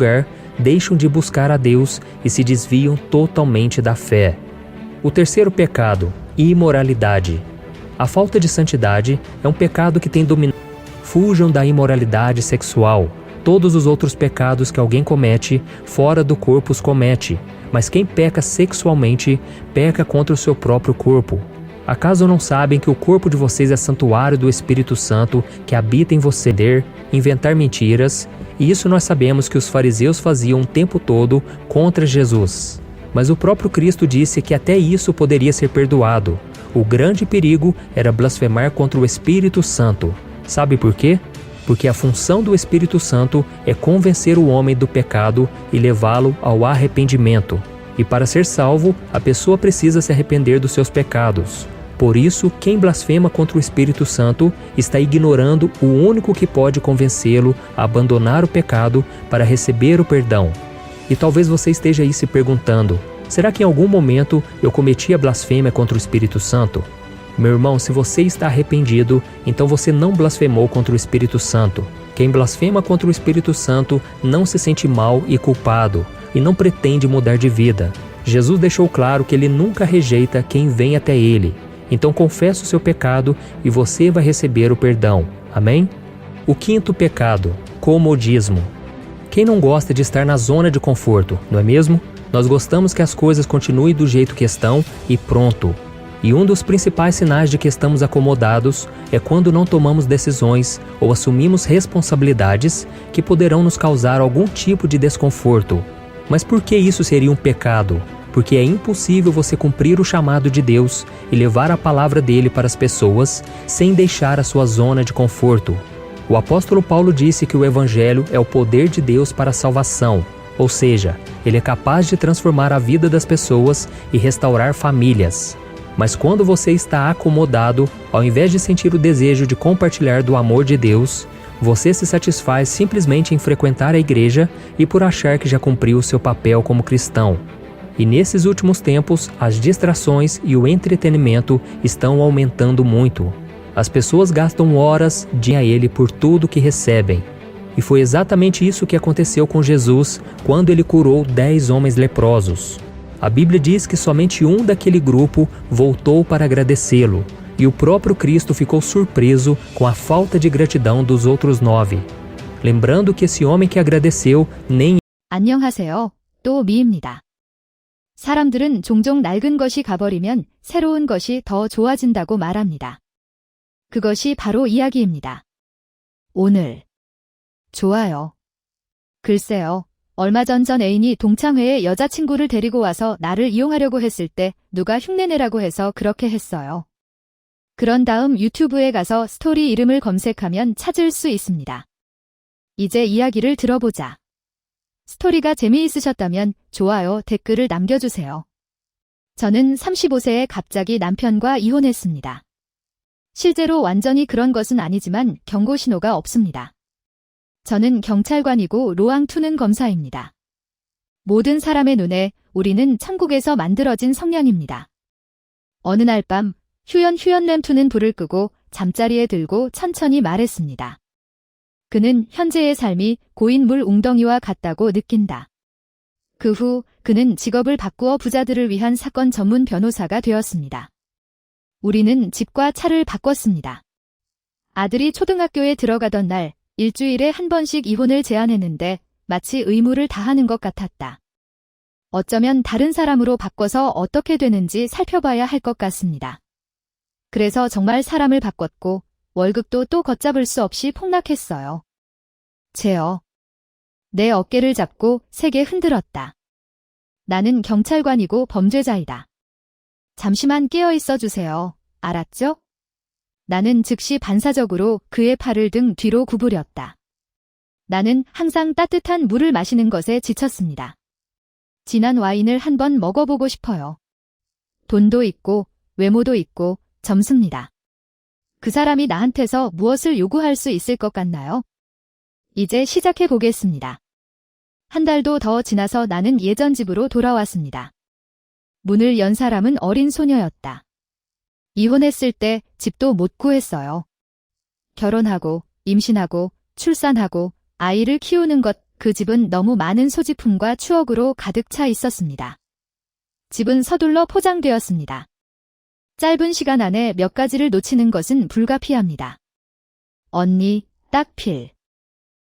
lugar, deixam de buscar a Deus e se desviam totalmente da fé. O terceiro pecado, imoralidade. A falta de santidade é um pecado que tem dominado. Fujam da imoralidade sexual. Todos os outros pecados que alguém comete, fora do corpo os comete, mas quem peca sexualmente, peca contra o seu próprio corpo. Acaso não sabem que o corpo de vocês é santuário do Espírito Santo que habita em você? Inventar mentiras, e isso nós sabemos que os fariseus faziam o tempo todo contra Jesus. Mas o próprio Cristo disse que até isso poderia ser perdoado. O grande perigo era blasfemar contra o Espírito Santo. Sabe por quê? Porque a função do Espírito Santo é convencer o homem do pecado e levá-lo ao arrependimento. E para ser salvo, a pessoa precisa se arrepender dos seus pecados. Por isso, quem blasfema contra o Espírito Santo está ignorando o único que pode convencê-lo a abandonar o pecado para receber o perdão. E talvez você esteja aí se perguntando, será que em algum momento eu cometi a blasfêmia contra o Espírito Santo? Meu irmão, se você está arrependido, então você não blasfemou contra o Espírito Santo. Quem blasfema contra o Espírito Santo não se sente mal e culpado, e não pretende mudar de vida. Jesus deixou claro que ele nunca rejeita quem vem até ele. Então confessa o seu pecado e você vai receber o perdão. Amém? O quinto pecado, comodismo. Quem não gosta de estar na zona de conforto, não é mesmo? Nós gostamos que as coisas continuem do jeito que estão e pronto. E um dos principais sinais de que estamos acomodados é quando não tomamos decisões ou assumimos responsabilidades que poderão nos causar algum tipo de desconforto. Mas por que isso seria um pecado? Porque é impossível você cumprir o chamado de Deus e levar a palavra dele para as pessoas sem deixar a sua zona de conforto. O apóstolo Paulo disse que o Evangelho é o poder de Deus para a salvação, ou seja, ele é capaz de transformar a vida das pessoas e restaurar famílias. Mas quando você está acomodado, ao invés de sentir o desejo de compartilhar do amor de Deus, você se satisfaz simplesmente em frequentar a igreja e por achar que já cumpriu o seu papel como cristão. E nesses últimos tempos, as distrações e o entretenimento estão aumentando muito. As pessoas gastam horas de a ele por tudo que recebem. E foi exatamente isso que aconteceu com Jesus quando ele curou 10 homens leprosos. A Bíblia diz que somente um daquele grupo voltou para agradecê-lo, e o próprio Cristo ficou surpreso com a falta de gratidão dos outros 9. Lembrando que esse homem que agradeceu nem... 안녕하세요. 또 미입니다. 사람들은 종종 낡은 것이 가버리면 새로운 것이 더 좋아진다고 말합니다. 그것이 바로 이야기입니다. 오늘. 좋아요. 글쎄요. 얼마 전 애인이 동창회에 여자친구를 데리고 와서 나를 이용하려고 했을 때 누가 흉내내라고 해서 그렇게 했어요. 그런 다음 유튜브에 가서 스토리 이름을 검색하면 찾을 수 있습니다. 이제 이야기를 들어보자. 스토리가 재미있으셨다면 좋아요, 댓글을 남겨주세요. 저는 35세에 갑자기 남편과 이혼했습니다. 실제로 완전히 그런 것은 아니지만 경고 신호가 없습니다. 저는 경찰관이고 로앙2는 검사입니다. 모든 사람의 눈에 우리는 천국에서 만들어진 성령입니다. 어느 날 밤 휴연램2는 불을 끄고 잠자리에 들고 천천히 말했습니다. 그는 현재의 삶이 고인 물 웅덩이와 같다고 느낀다. 그 후 그는 직업을 바꾸어 부자들을 위한 사건 전문 변호사가 되었습니다. 우리는 집과 차를 바꿨습니다. 아들이 초등학교에 들어가던 날 일주일에 한 번씩 이혼을 제안했는데 마치 의무를 다하는 것 같았다. 어쩌면 다른 사람으로 바꿔서 어떻게 되는지 살펴봐야 할 것 같습니다. 그래서 정말 사람을 바꿨고 월급도 또 걷잡을 수 없이 폭락했어요. 제어. 내 어깨를 잡고 세게 흔들었다. 나는 경찰관이고 범죄자이다. 잠시만 깨어 있어 주세요. 알았죠? 나는 즉시 반사적으로 그의 팔을 등 뒤로 구부렸다. 나는 항상 따뜻한 물을 마시는 것에 지쳤습니다. 진한 와인을 한번 먹어보고 싶어요. 돈도 있고 외모도 있고 점수입니다. 그 사람이 나한테서 무엇을 요구할 수 있을 것 같나요? 이제 시작해 보겠습니다. 한 달도 더 지나서 나는 예전 집으로 돌아왔습니다. 문을 연 사람은 어린 소녀였다. 이혼했을 때 집도 못 구했어요. 결혼하고 임신하고 출산하고 아이를 키우는 것 그 집은 너무 많은 소지품과 추억으로 가득 차 있었습니다. 집은 서둘러 포장되었습니다. 짧은 시간 안에 몇 가지를 놓치는 것은 불가피합니다. 언니, 딱필.